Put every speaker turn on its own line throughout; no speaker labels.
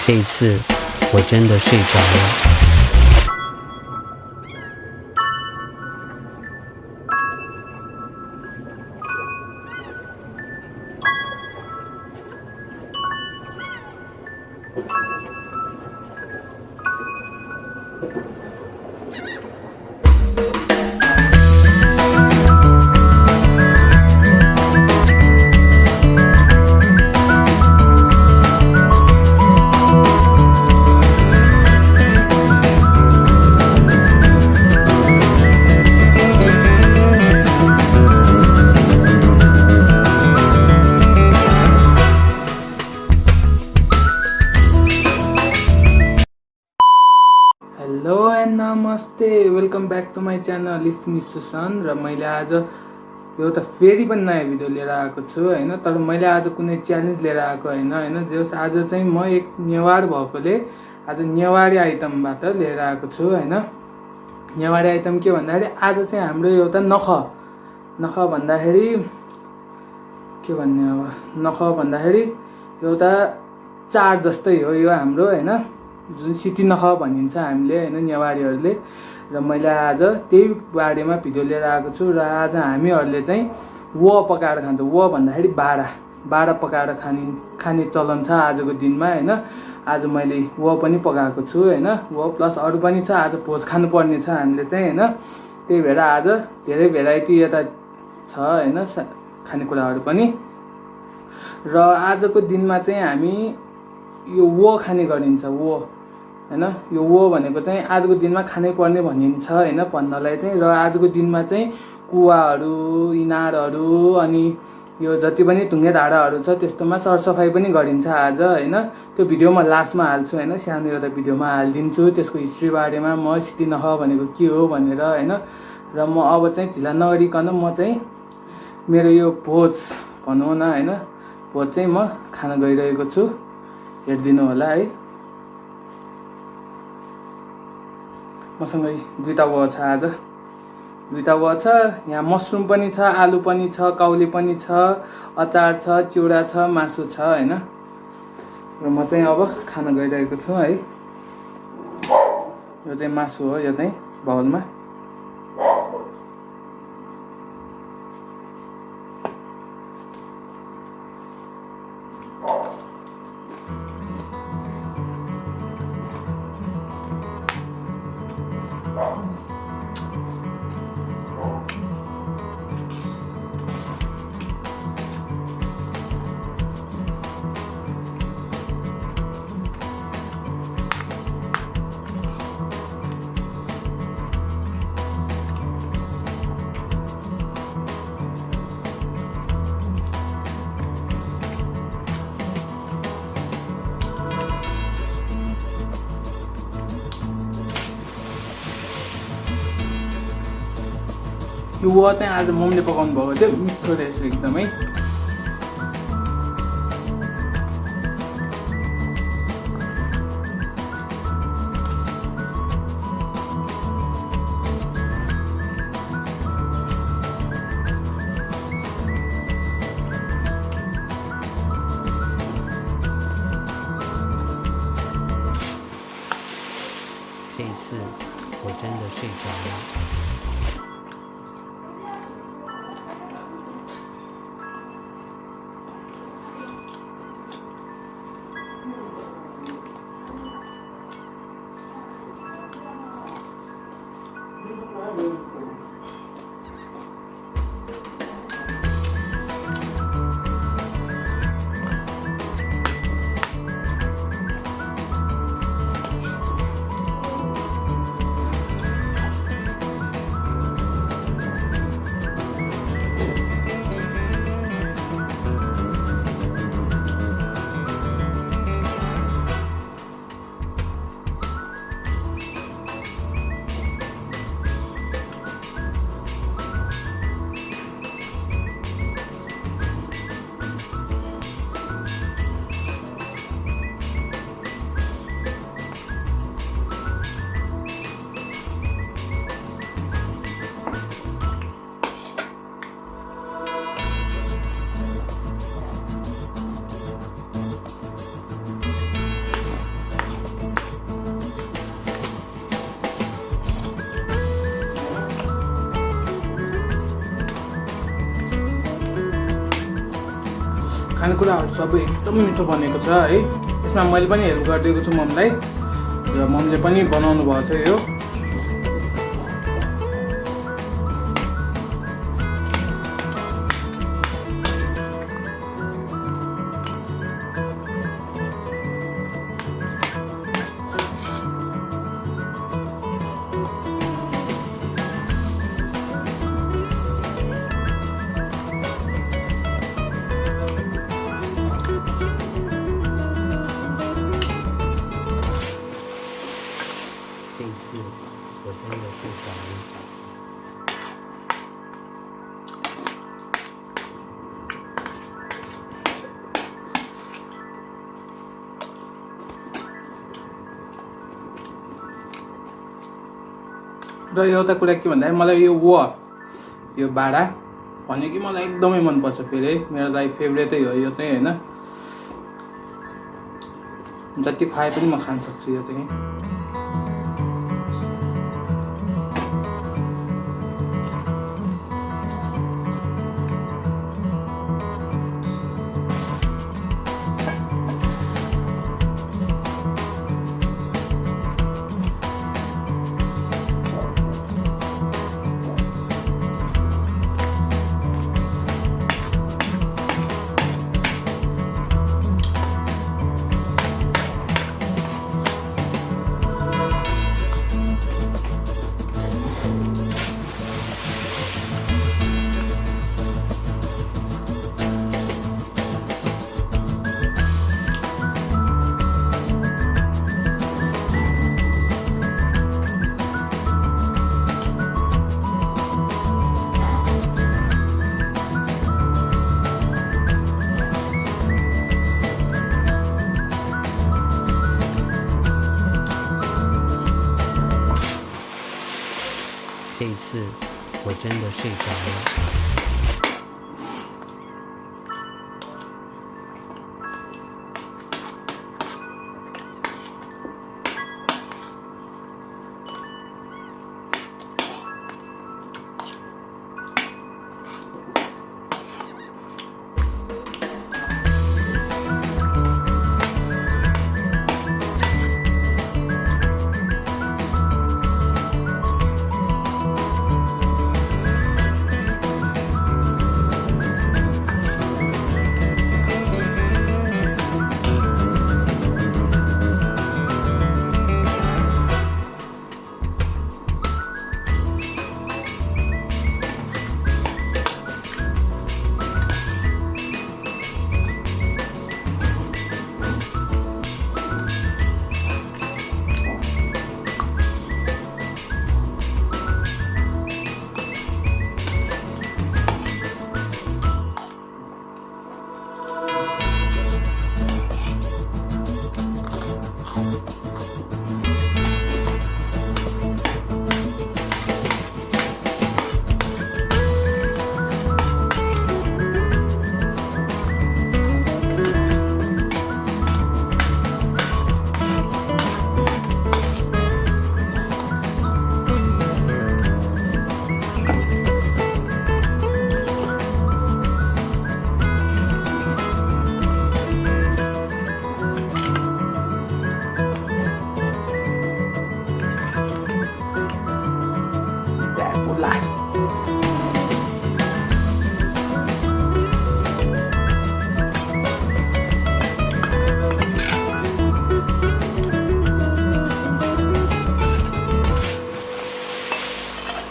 这一次我真的睡着了。
हेलो and नमस्ते, welcome back to my channel स्मी Susan. र मैले आज एउटा फेरि पनि नयाँ भिडियो लिएर आएको छु हैन। तर मैले आज कुनै च्यालेन्ज लिएर आएको हैन जस आज चाहिँ म एक नेवार भएकोले आज नेवारी आइटमबाट लिएर आएको छु हैन। नेवारी आइटम के भन्दाखेरि आज चाहिँ हाम्रो एउटा नख भन्दाखेरि के भन्ने अब नख भन्दाखेरि एउटा चाड जस्तै हो यो हाम्रो हैन, जुन सिटी नख भनिन्छ हामीले हैन नेवारीहरूले। र मैले आज त्यही बारेमा भिडियो लिएर आएको छु। र आज हामीहरूले चाहिँ वो पकाएर खान्छ। वो भन्दाखेरि बाडा पकाएर खाने चलन छ आजको दिनमा हैन। आज मैले वो पनि पकाएको छु हैन। वो प्लस अरू पनि छ, आज भोज खानु पर्ने छ हामीले चाहिँ हैन। त्यही भएर आज धेरै भेराइटी यता छ हैन खानेकुराहरू पनि। र आजको दिनमा चाहिँ हामी यो वो खाने गरिन्छ वो हैन। यो वो भनेको चाहिँ आजको दिनमा खानै पर्ने भनिन्छ हैन भन्नलाई चाहिँ। र आजको दिनमा चाहिँ कुवाहरू, इनारहरू अनि यो जति पनि ढुङ्गे धाराहरू छ त्यस्तोमा सरसफाइ पनि गरिन्छ आज हैन। त्यो भिडियो म लास्टमा हाल्छु हैन, सानो एउटा भिडियोमा हालिदिन्छु त्यसको हिस्ट्री बारेमा, म सिटी नख भनेको के हो भनेर हैन। र म अब चाहिँ ढिला नगरिकन म चाहिँ मेरो यो भोज भनौँ न हैन, भोज चाहिँ म खान गइरहेको छु, हेरिदिनु होला है। मसँग दुईटा वो छ, आज दुईटा वो छ। यहाँ मसरुम पनि छ, आलु पनि छ, काउली पनि छ, अचार छ, चिउरा छ, मासु छ हैन। र म चाहिँ अब खान गइरहेको छु है। यो चाहिँ मासु हो, यो चाहिँ बाउलमा। यो वो चाहिँ आज मम्मीले पकाउनु भएको थियो, मिठो रहेछ एकदमै।
这一次我真的睡着了。
खानेकुराहरू सबै एकदम मिठो बनेको छ है। यसमा मैले पनि हेल्प गरिदिएको छु मम्मीलाई र मम्मीले पनि बनाउनु भएको छ यो।
这一次我真的睡着了。
र एउटा कुरा के भन्दाखेरि मलाई यो बाडा भन्यो कि मलाई एकदमै मनपर्छ। फेरि मेरो लागि फेभरेटै हो यो चाहिँ होइन। जति खाए पनि म खान सक्छु यो चाहिँ।
这一次我真的睡着了。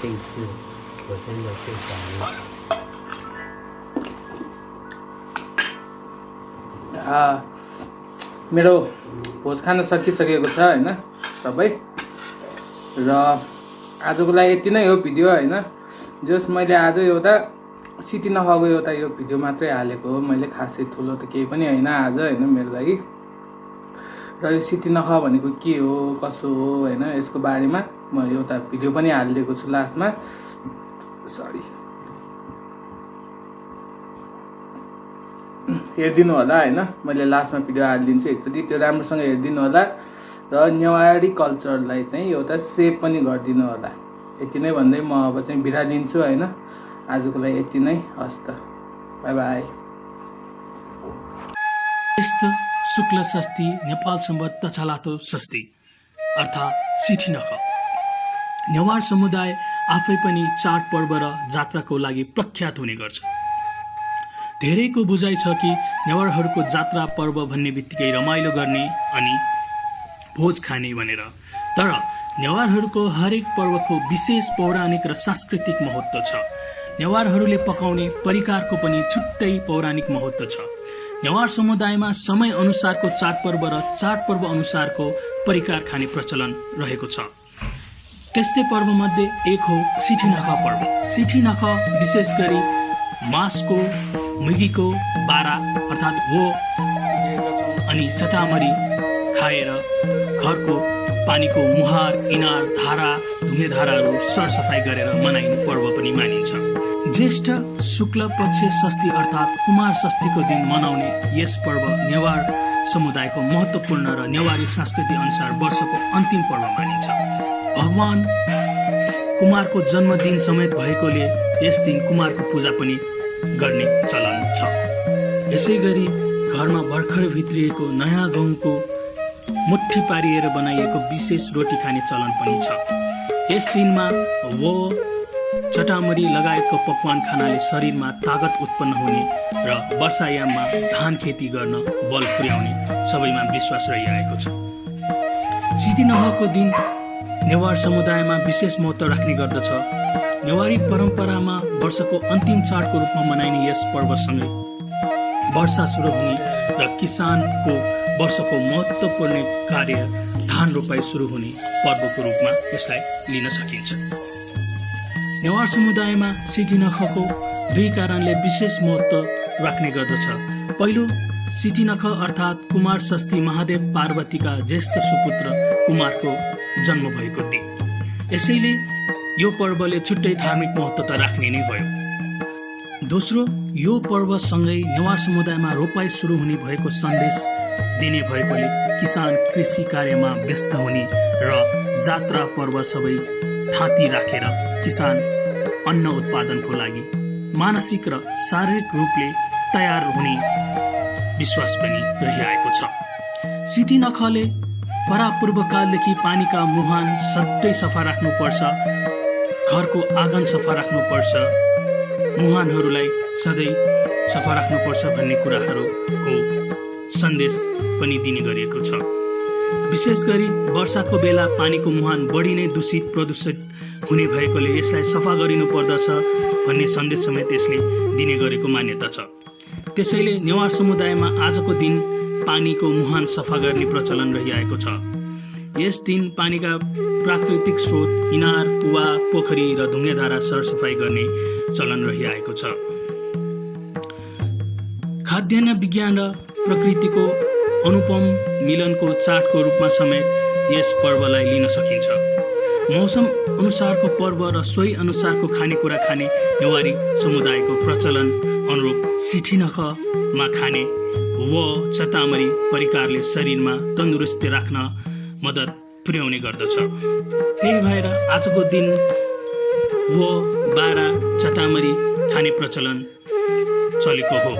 这一次我真的睡着了。
मेरो भोज खान सकिसकेको छ होइन सबै। र आजको लागि यति नै हो भिडियो होइन। जस मैले आज एउटा सिटी नखाएको एउटा यो भिडियो मात्रै हालेको हो मैले। खासै ठुलो त केही पनि होइन आज होइन मेरो लागि। र यो सिटी नखा भनेको के हो कसो हो होइन यसको बारेमा म एउटा भिडियो पनि हालिदिएको छु लास्टमा। सरी हेरिदिनु होला होइन। मैले लास्टमा भिडियो हालिदिन्छु एकचोटि त्यो राम्रोसँग हेरिदिनु होला। र नेवारी कल्चरलाई चाहिँ एउटा सेभ पनि गरिदिनु होला। यति नै भन्दै म अब चाहिँ बिदा दिन्छु होइन। आजको लागि यति नै। हस् त बाई बाई।
ज्येष्ठ शुक्ल षष्ठी नेपाल सम्बत तछालातो षष्ठी अर्थात् सिठी नख। नेवार समुदाय आफै पनि चाडपर्व र जात्राको लागि प्रख्यात हुने गर्छ। धेरैको बुझाइ छ कि नेवारहरूको जात्रा पर्व भन्ने बित्तिकै रमाइलो गर्ने अनि भोज खाने भनेर। तर नेवारहरूको हरेक पर्वको विशेष पौराणिक र सांस्कृतिक महत्त्व छ। नेवारहरूले पकाउने परिकारको पनि छुट्टै पौराणिक महत्त्व छ। नेवार समुदायमा समय अनुसारको चाडपर्व र चाडपर्व अनुसारको परिकार खाने प्रचलन रहेको छ। त्यस्तै पर्वमध्ये एक हो सिठी नख पर्व। सिठी नख विशेष गरी मासको, मुगीको बारा अर्थात् वो अनि चटामरी खाएर घरको पानीको मुहार, इनार, धारा, ढुङ्गे धाराहरू सरसफाई गरेर मनाइने पर्व पनि मानिन्छ। ज्येष्ठ शुक्ल पक्ष षष्ठी अर्थात् कुमार षष्ठीको दिन मनाउने यस पर्व नेवार समुदायको महत्त्वपूर्ण र नेवारी संस्कृति अनुसार वर्षको अन्तिम पर्व मानिन्छ। भगवान कुमारको जन्मदिन समेत भएकोले यस दिन कुमारको पूजा पनि गर्ने चलन छ। यसै गरी घरमा भर्खर भित्रिएको नयाँ गहुँको मुट्ठी पारिएर बनाइएको विशेष रोटी खाने चलन पनि छ। यस दिनमा वो, चटामरी लगायतको पकवान खानाले शरीरमा तागत उत्पन्न हुने र वर्षायाममा धान खेती गर्न बल पुर्याउने सबैमा विश्वास रहिआएको छ। सिठी नखको दिन नेवार समुदायमा विशेष महत्त्व राख्ने गर्दछ। नेवारी परम्परामा वर्षको अन्तिम चाडको रूपमा मनाइने यस पर्वसँगै वर्षा सुरु हुने र किसानको वर्षको महत्त्वपूर्ण कार्य धान रोपाई सुरु हुने पर्वको रूपमा यसलाई लिन सकिन्छ। नेवार समुदायमा सिठी नखको दुई कारणले विशेष महत्त्व राख्ने गर्दछ। पहिलो, सिठी नख अर्थात् कुमार षष्ठी महादेव पार्वतीका ज्येष्ठ सुपुत्र कुमारको जन्म भएको दिन। यसैले यो पर्वले छुट्टै धार्मिक महत्त्व त राख्ने नै भयो। दोस्रो, यो पर्वसँगै नेवार समुदायमा रोपाई सुरु हुने भएको सन्देश दिने भएकोले किसान कृषि कार्यमा व्यस्त हुने र जात्रा पर्व सबै थाती राखेर किसान अन्न उत्पादनको लागि मानसिक र शारीरिक रूपले तयार हुने विश्वास पनि रहिआएको छ। सिठी नखले परापूर्वकालदेखि पानीका मुहान सधैँ सफा राख्नुपर्छ, घरको आँगन सफा राख्नुपर्छ, मुहानहरूलाई सधैँ सफा राख्नुपर्छ भन्ने कुराहरूको सन्देश पनि दिने गरिएको छ। विशेष गरी वर्षाको बेला पानीको मुहान बढी नै दूषित प्रदूषित हुने भएकोले यसलाई सफा गरिनु पर्दछ भन्ने सन्देश समेत यसले दिने गरेको मान्यता छ। त्यसैले नेवार समुदायमा आजको दिन पानीको मुहान सफा गर्ने प्रचलन रहिआएको छ। यस दिन पानीका प्राकृतिक स्रोत इनार, कुवा, पोखरी र ढुङ्गेधारा सरसफाई गर्ने चलन रहिआएको छ। खाद्यान्न विज्ञान र प्रकृतिको अनुपम मिलनको चाडको रूपमा समेत यस पर्वलाई लिन सकिन्छ। मौसम अनुसारको पर्व र सोही अनुसारको खानेकुरा खाने नेवारी समुदायको प्रचलन अनुरूप सिठी नखमा खाने व चटामरी परिकारले शरीरमा तन्दुरुस्ती राख्न मद्दत पुर्याउने गर्दछ। त्यही भएर आजको दिन व बारा चटामरी खाने प्रचलन चलेको हो।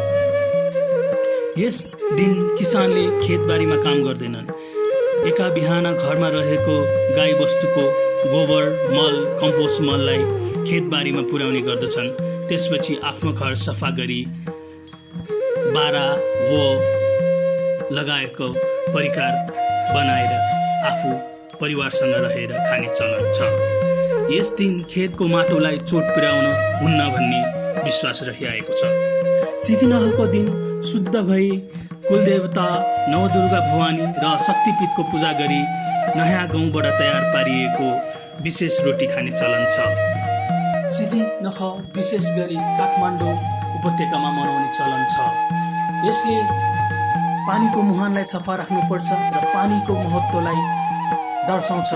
यस दिन किसानले खेतबारीमा काम गर्दैनन्। एका बिहान घरमा रहेको गाई बस्तुको गोबर, मल, कम्पोस्ट मललाई खेतबारीमा पुर्याउने गर्दछन्। त्यसपछि आफ्नो घर सफा गरी बारा वो लगाएको परिकार बनाएर आफू परिवारसँग रहेर खाने चलन छ। यस दिन खेतको माटोलाई चोट पुर्याउन हुन्न भन्ने विश्वास रहिआएको छ। सिठी नखको दिन शुद्ध भई कुलदेवता नवदुर्गा भवानी र शक्तिपीठको पूजा गरी नयाँ गहुँबाट तयार पारिएको विशेष रोटी खाने चलन छ। सिठी नख विशेष गरी काठमाडौँ उपत्यकामा मनाउने चलन छ। यसले पानीको मुहानलाई सफा राख्नुपर्छ र पानीको महत्त्वलाई दर्शाउँछ।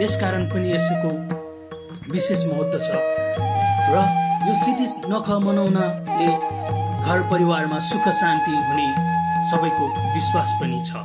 यसकारण पनि यसको विशेष महत्त्व छ र यो सिठी नख मनाउनाले घर परिवारमा सुख शान्ति हुने सबैको विश्वास पनि छ।